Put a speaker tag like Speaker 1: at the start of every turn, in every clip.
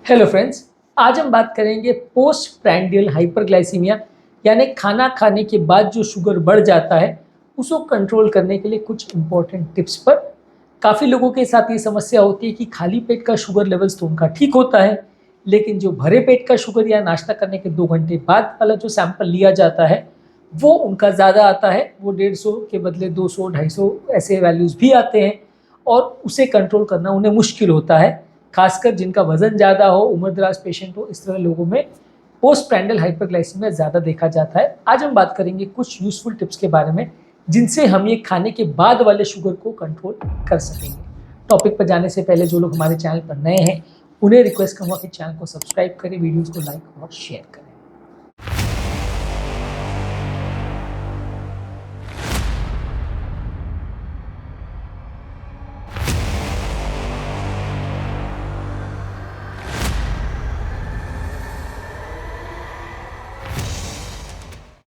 Speaker 1: Hello friends, आज हम बात करेंगे पोस्ट प्रैंडियल हाइपरग्लाइसीमिया यानी खाना खाने के बाद जो शुगर बढ़ जाता है उसको कंट्रोल करने के लिए कुछ इम्पोर्टेंट टिप्स पर। काफ़ी लोगों के साथ ये समस्या होती है कि खाली पेट का शुगर लेवल्स तो उनका ठीक होता है, लेकिन जो भरे पेट का शुगर या नाश्ता करने के 2 घंटे बाद वाला जो सैंपल लिया जाता है वो उनका ज़्यादा आता है। वो 150 के बदले 200 250 ऐसे वैल्यूज़ भी आते हैं और उसे कंट्रोल करना उन्हें मुश्किल होता है, खासकर जिनका वजन ज़्यादा हो, उम्रदराज पेशेंट हो। इस तरह लोगों में पोस्ट प्रैंडियल हाइपरग्लाइसीमिया ज़्यादा देखा जाता है। आज हम बात करेंगे कुछ यूजफुल टिप्स के बारे में जिनसे हम ये खाने के बाद वाले शुगर को कंट्रोल कर सकेंगे। टॉपिक पर जाने से पहले जो लोग हमारे चैनल पर नए हैं उन्हें रिक्वेस्ट करूँगा कि चैनल को सब्सक्राइब करें, वीडियोज़ को लाइक और शेयर करें।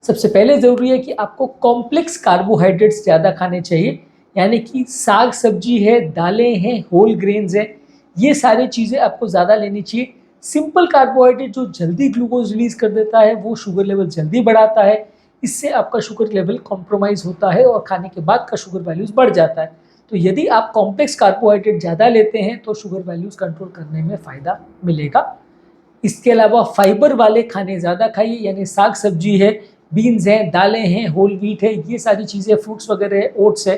Speaker 1: सबसे पहले ज़रूरी है कि आपको कॉम्प्लेक्स कार्बोहाइड्रेट्स ज़्यादा खाने चाहिए, यानी कि साग सब्जी है, दालें हैं, होल ग्रेन्स हैं, ये सारी चीज़ें आपको ज़्यादा लेनी चाहिए। सिंपल कार्बोहाइड्रेट जो जल्दी ग्लूकोज रिलीज़ कर देता है वो शुगर लेवल जल्दी बढ़ाता है, इससे आपका शुगर लेवल कॉम्प्रोमाइज़ होता है और खाने के बाद का शुगर वैल्यूज़ बढ़ जाता है। तो यदि आप कॉम्प्लेक्स कार्बोहाइड्रेट ज़्यादा लेते हैं तो शुगर वैल्यूज़ कंट्रोल करने में फ़ायदा मिलेगा। इसके अलावा फाइबर वाले खाने ज़्यादा खाइए, यानी साग सब्जी है, बीन्स हैं, दालें हैं, होल व्हीट है, ये सारी चीज़ें, फ्रूट्स वगैरह है, ओट्स है,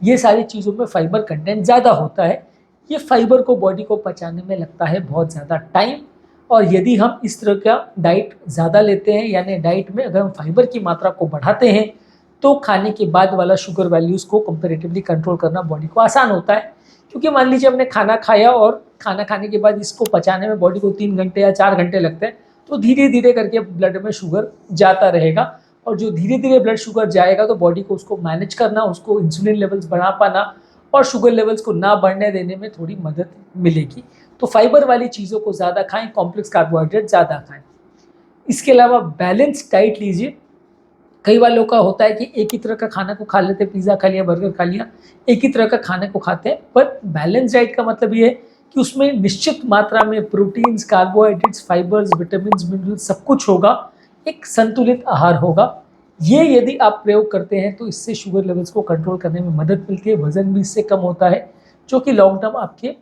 Speaker 1: ये सारी चीज़ों में फाइबर कंटेंट ज़्यादा होता है। ये फाइबर को बॉडी को पचाने में लगता है बहुत ज़्यादा टाइम, और यदि हम इस तरह का डाइट ज़्यादा लेते हैं, यानी डाइट में अगर हम फाइबर की मात्रा को बढ़ाते हैं तो खाने के बाद वाला शुगर वैल्यूज़ को कंपेरेटिवली कंट्रोल करना बॉडी को आसान होता है। क्योंकि मान लीजिए हमने खाना खाया और खाना खाने के बाद इसको पचाने में बॉडी को 3 घंटे या 4 घंटे लगते हैं, तो धीरे धीरे करके ब्लड में शुगर जाता रहेगा, और जो धीरे धीरे ब्लड शुगर जाएगा तो बॉडी को उसको मैनेज करना, उसको इंसुलिन लेवल्स बढ़ा पाना और शुगर लेवल्स को ना बढ़ने देने में थोड़ी मदद मिलेगी। तो फाइबर वाली चीज़ों को ज़्यादा खाएं, कॉम्प्लेक्स कार्बोहाइड्रेट ज़्यादा खाएं। इसके अलावा बैलेंस डाइट लीजिए। कई बार लोग का होता है कि एक ही तरह का खाना को खा लेते हैं, पिज़्ज़ा खा लिया, बर्गर खा लिया, एक ही तरह का खाने को खाते हैं। पर बैलेंस डाइट का मतलब ये है कि उसमें निश्चित मात्रा में proteins, carbohydrates, fibres, vitamins, minerals सब कुछ होगा, एक संतुलित आहार होगा। ये यदि आप प्रयोग करते हैं तो इससे शुगर लेवल्स को कंट्रोल करने में मदद मिलती है, वजन भी इससे कम होता है, जो कि लॉन्ग टर्म आपके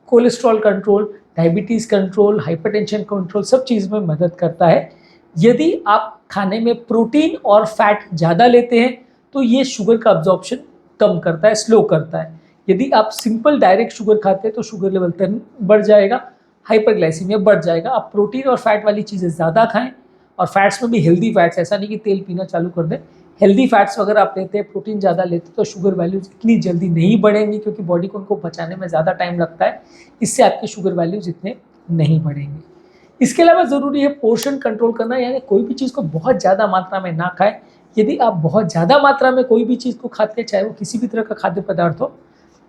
Speaker 1: cholesterol control, diabetes control, hypertension control सब चीज़ में मदद करता है। यदि आप खाने में प्रोटीन और फैट ज़्यादा लेते हैं तो ये शुगर का अब्जॉर्प्शन कम करता है, स्लो करता है। यदि आप सिंपल डायरेक्ट शुगर खाते हैं तो शुगर लेवल बढ़ जाएगा, हाइपरग्लाइसीमिया बढ़ जाएगा। आप प्रोटीन और फैट वाली चीज़ें ज़्यादा खाएं, और फैट्स में भी हेल्दी फैट्स, ऐसा नहीं कि तेल पीना चालू कर दें। हेल्दी फैट्स अगर आप लेते हैं, प्रोटीन ज़्यादा लेते हैं, तो शुगर वैल्यूज़ इतनी जल्दी नहीं बढ़ेंगी, क्योंकि बॉडी को उनको पचाने में ज़्यादा टाइम लगता है। इससे आपके शुगर वैल्यूज़ इतने नहीं बढ़ेंगे। इसके अलावा ज़रूरी है पोर्शन कंट्रोल करना, यानी कोई भी चीज़ को बहुत ज़्यादा मात्रा में ना खाएं। यदि आप बहुत ज़्यादा मात्रा में कोई भी चीज़ को खाते हैं, चाहे वो किसी भी तरह का खाद्य पदार्थ हो,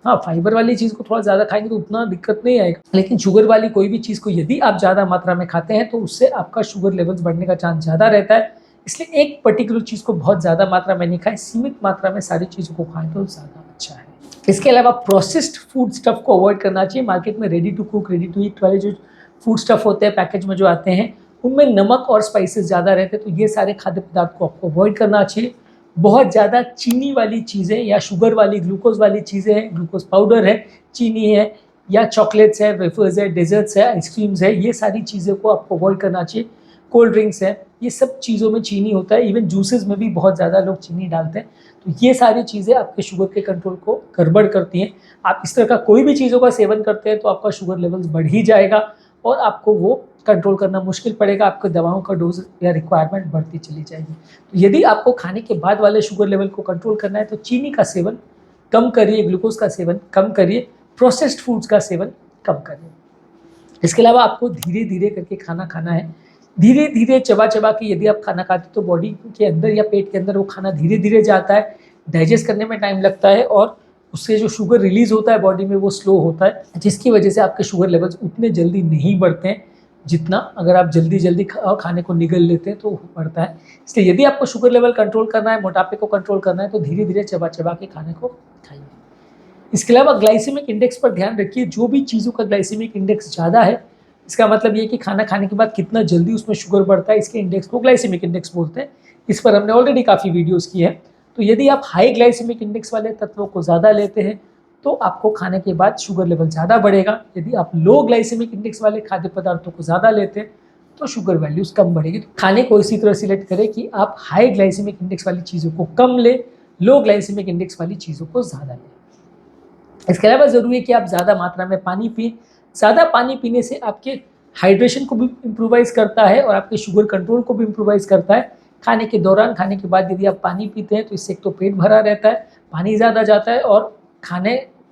Speaker 1: हाँ फाइबर वाली चीज़ को थोड़ा ज़्यादा खाएंगे तो उतना दिक्कत नहीं आएगा, लेकिन शुगर वाली कोई भी चीज़ को यदि आप ज़्यादा मात्रा में खाते हैं तो उससे आपका शुगर लेवल्स बढ़ने का चांस ज़्यादा रहता है। इसलिए एक पर्टिकुलर चीज़ को बहुत ज़्यादा मात्रा में नहीं खाएं, सीमित मात्रा में सारी चीज़ों को खाएं तो ज़्यादा अच्छा है। इसके अलावा प्रोसेस्ड फूड स्टफ को अवॉइड करना चाहिए। मार्केट में ready to cook, ready to eat वाले जो फूड स्टफ होते हैं पैकेज में जो आते हैं, उनमें नमक और स्पाइसेस ज़्यादा रहते हैं, तो ये सारे खाद्य पदार्थ को आपको अवॉइड करना चाहिए। बहुत ज़्यादा चीनी वाली चीज़ें या शुगर वाली, ग्लूकोज वाली चीज़ें हैं, ग्लूकोज पाउडर है, चीनी है, या चॉकलेट्स है, वेफर्स है, डेजर्ट्स है, आइसक्रीम्स है, ये सारी चीज़ों को आपको अवॉइड करना चाहिए। कोल्ड ड्रिंक्स है, ये सब चीज़ों में चीनी होता है, इवन जूसेस में भी बहुत ज़्यादा लोग चीनी डालते हैं, तो ये सारी चीज़ें आपके शुगर के कंट्रोल को गड़बड़ करती हैं। आप इस तरह का कोई भी चीज़ों का सेवन करते हैं तो आपका शुगर लेवल्स बढ़ ही जाएगा और आपको वो कंट्रोल करना मुश्किल पड़ेगा, आपको दवाओं का डोज या रिक्वायरमेंट बढ़ती चली जाएगी। तो यदि आपको खाने के बाद वाले शुगर लेवल को कंट्रोल करना है तो चीनी का सेवन कम करिए, ग्लूकोज का सेवन कम करिए, प्रोसेस्ड फूड्स का सेवन कम करिए। इसके अलावा आपको धीरे धीरे करके खाना खाना है, धीरे धीरे चबा चबा के यदि आप खाना खाते तो बॉडी के अंदर या पेट के अंदर वो खाना धीरे धीरे जाता है, डाइजेस्ट करने में टाइम लगता है, और उससे जो शुगर रिलीज़ होता है बॉडी में वो स्लो होता है, जिसकी वजह से आपके शुगर लेवल्स उतने जल्दी नहीं बढ़ते हैं जितना अगर आप जल्दी जल्दी खाने को निगल लेते हैं तो बढ़ता है। इसलिए यदि आपको शुगर लेवल कंट्रोल करना है, मोटापे को कंट्रोल करना है, तो धीरे धीरे चबा चबा के खाने को खाइए। इसके अलावा ग्लाइसेमिक इंडेक्स पर ध्यान रखिए। जो भी चीज़ों का ग्लाइसेमिक इंडेक्स ज़्यादा है इसका मतलब ये कि खाना खाने के बाद कितना जल्दी उसमें शुगर बढ़ता है, इसके इंडेक्स को ग्लाइसेमिक इंडेक्स बोलते हैं। इस पर हमने ऑलरेडी काफ़ी वीडियोस की है। तो यदि आप हाई ग्लाइसेमिक इंडेक्स वाले तत्वों को ज़्यादा लेते हैं तो आपको खाने के बाद शुगर लेवल ज़्यादा बढ़ेगा। यदि आप लो ग्लाइसेमिक इंडेक्स वाले खाद्य पदार्थों को ज़्यादा लेते हैं तो शुगर वैल्यूज कम बढ़ेगी। तो खाने को इसी तरह सिलेक्ट करें कि आप हाई ग्लाइसेमिक इंडेक्स वाली चीज़ों को कम लें, लो ग्लाइसेमिक इंडेक्स वाली चीज़ों को ज़्यादा लें। इसके अलावा ज़रूरी है कि आप ज़्यादा मात्रा में पानी पिएं। ज़्यादा पानी पीने से आपके हाइड्रेशन को भी इम्प्रूवाइज करता है और आपके शुगर कंट्रोल को भी इम्प्रूवाइज करता है। खाने के दौरान, खाने के बाद यदि आप पानी पीते हैं तो इससे एक तो पेट भरा रहता है, पानी ज़्यादा जाता है और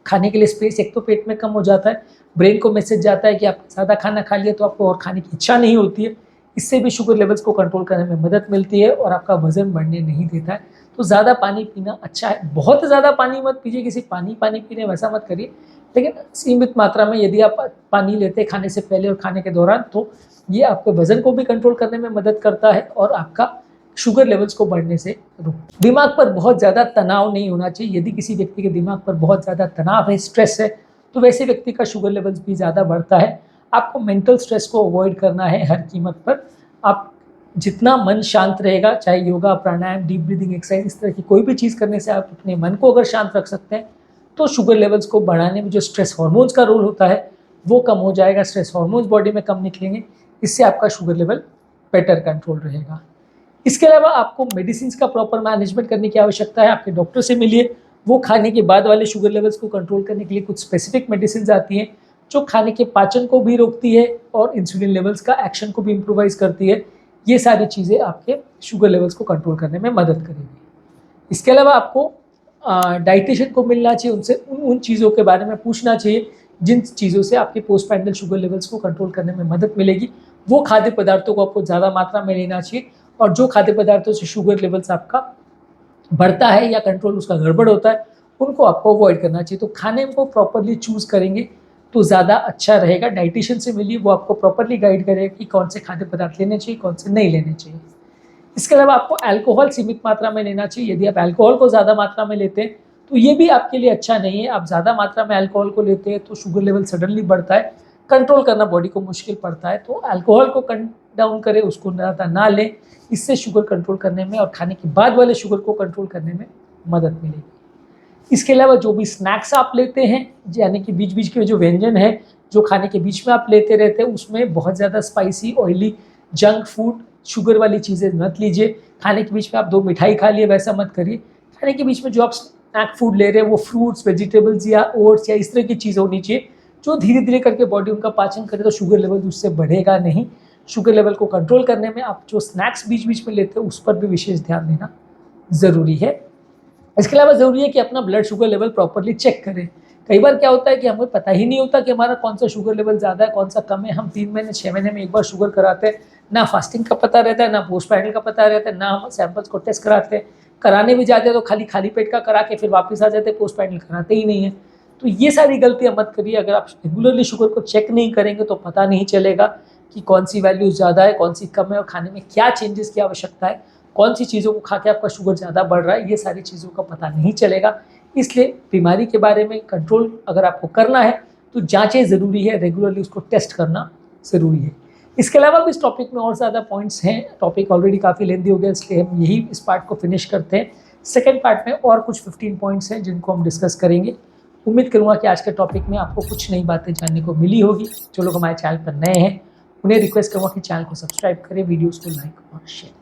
Speaker 1: खाने के लिए स्पेस एक तो पेट में कम हो जाता है। ब्रेन को मैसेज जाता है कि आप ज़्यादा खाना खा लिया तो आपको और खाने की इच्छा नहीं होती है। इससे भी शुगर लेवल्स को कंट्रोल करने में मदद मिलती है और आपका वजन बढ़ने नहीं देता है। तो ज़्यादा पानी पीना अच्छा है। बहुत ज़्यादा पानी मत पीजिए, किसी पानी पी रहे वैसा मत करिए, लेकिन सीमित मात्रा में यदि आप पानी लेते हैं खाने से पहले और खाने के दौरान तो ये आपके वजन को भी कंट्रोल करने में मदद करता है और आपका शुगर लेवल्स को बढ़ने से रोक। दिमाग पर बहुत ज़्यादा तनाव नहीं होना चाहिए। यदि किसी व्यक्ति के दिमाग पर बहुत ज़्यादा तनाव है, स्ट्रेस है, तो वैसे व्यक्ति का शुगर लेवल्स भी ज़्यादा बढ़ता है। आपको मेंटल स्ट्रेस को अवॉइड करना है हर कीमत पर। आप जितना मन शांत रहेगा, चाहे योगा, प्राणायाम, डीप ब्रीदिंग एक्सरसाइज, इस तरह की कोई भी चीज़ करने से आप अपने मन को अगर शांत रख सकते हैं तो शुगर लेवल्स को बढ़ाने में जो स्ट्रेस हार्मोन्स का रोल होता है वो कम हो जाएगा। स्ट्रेस हार्मोन्स बॉडी में कम निकलेंगे, इससे आपका शुगर लेवल बेटर कंट्रोल रहेगा। इसके अलावा आपको मेडिसिन का प्रॉपर मैनेजमेंट करने की आवश्यकता है। आपके डॉक्टर से मिलिए। वो खाने के बाद वाले शुगर लेवल्स को कंट्रोल करने के लिए कुछ स्पेसिफिक मेडिसिन आती हैं जो खाने के पाचन को भी रोकती है और इंसुलिन लेवल्स का एक्शन को भी इम्प्रोवाइज करती है। ये सारी चीज़ें आपके शुगर लेवल्स को कंट्रोल करने में मदद करेंगी। इसके अलावा आपको डाइटिशियन को मिलना चाहिए, उनसे उन चीज़ों के बारे में पूछना चाहिए जिन चीज़ों से आपके पोस्ट पैंडल शुगर लेवल्स को कंट्रोल करने में मदद मिलेगी। वो खाद्य पदार्थों को आपको ज़्यादा मात्रा में लेना चाहिए और जो खाद्य पदार्थों से शुगर लेवल्स आपका बढ़ता है या कंट्रोल उसका गड़बड़ होता है उनको आपको अवॉइड करना चाहिए। तो खाने को प्रॉपरली चूज़ करेंगे तो ज़्यादा अच्छा रहेगा। डाइटिशियन से मिलिए, वो आपको प्रॉपरली गाइड करेगा कि कौन से खाद्य पदार्थ लेने चाहिए, कौन से नहीं लेने चाहिए। इसके अलावा आपको अल्कोहल सीमित मात्रा में लेना चाहिए। यदि आप अल्कोहल को ज़्यादा मात्रा में लेते हैं तो ये भी आपके लिए अच्छा नहीं है। आप ज़्यादा मात्रा में अल्कोहल को लेते हैं तो शुगर लेवल सडनली बढ़ता है, कंट्रोल करना बॉडी को मुश्किल पड़ता है। तो अल्कोहल को डाउन करें, उसको ज़्यादा ना लें। इससे शुगर कंट्रोल करने में और खाने के बाद वाले शुगर को कंट्रोल करने में मदद मिलेगी। इसके अलावा जो भी स्नैक्स आप लेते हैं, यानी कि बीच बीच के जो व्यंजन है जो खाने के बीच में आप लेते रहते हैं, उसमें बहुत ज़्यादा spicy, oily, junk food, sugar वाली चीज़ें मत लीजिए। खाने के बीच में आप 2 मिठाई खा लिए वैसा मत करिए। खाने के बीच में जो आप स्नैक फूड ले रहे हैं वो फ्रूट्स, वेजिटेबल्स या ओट्स या इस तरह की चीज़ होनी चाहिए जो धीरे धीरे करके बॉडी उनका पाचन करे, तो शुगर लेवल उससे बढ़ेगा नहीं। शुगर लेवल को कंट्रोल करने में आप जो स्नैक्स बीच बीच में लेते हैं उस पर भी विशेष ध्यान देना ज़रूरी है। इसके अलावा ज़रूरी है कि अपना blood sugar level properly check करें। कई बार क्या होता है कि हमें पता ही नहीं होता कि हमारा कौन सा शुगर लेवल ज़्यादा है, कौन सा कम है। हम 3 महीने 6 महीने में एक बार शुगर कराते हैं, ना फास्टिंग का पता रहता है, ना पोस्ट पैंडल का पता रहता है, ना हम सैंपल्स को टेस्ट कराते हैं। कराने भी जाते हैं तो खाली पेट का करा के फिर वापस आ जाते हैं, पोस्ट पैंडल कराते ही नहीं है। तो ये सारी गलतियाँ मत करिए। अगर आप रेगुलरली शुगर को चेक नहीं करेंगे तो पता नहीं चलेगा कि कौन सी वैल्यू ज़्यादा है, कौन सी कम है और खाने में क्या चेंजेस की आवश्यकता है, कौन सी चीज़ों को खा के आपका शुगर ज़्यादा बढ़ रहा है, ये सारी चीज़ों का पता नहीं चलेगा। इसलिए बीमारी के बारे में कंट्रोल अगर आपको करना है तो जांचें ज़रूरी है, रेगुलरली उसको टेस्ट करना ज़रूरी है। इसके अलावा भी इस टॉपिक में और ज़्यादा पॉइंट्स हैं। टॉपिक ऑलरेडी काफ़ी लेंदी हो गया, इसलिए हम यही इस पार्ट को फिनिश करते हैं। सेकेंड पार्ट में और कुछ 15 पॉइंट्स हैं जिनको हम डिस्कस करेंगे। उम्मीद करूँगा कि आज के टॉपिक में आपको कुछ नई बातें जानने को मिली होगी। जो लोग हमारे चैनल पर नए हैं उन्हें रिक्वेस्ट करूँगा कि चैनल को सब्सक्राइब करें, वीडियोज़ को लाइक और शेयर।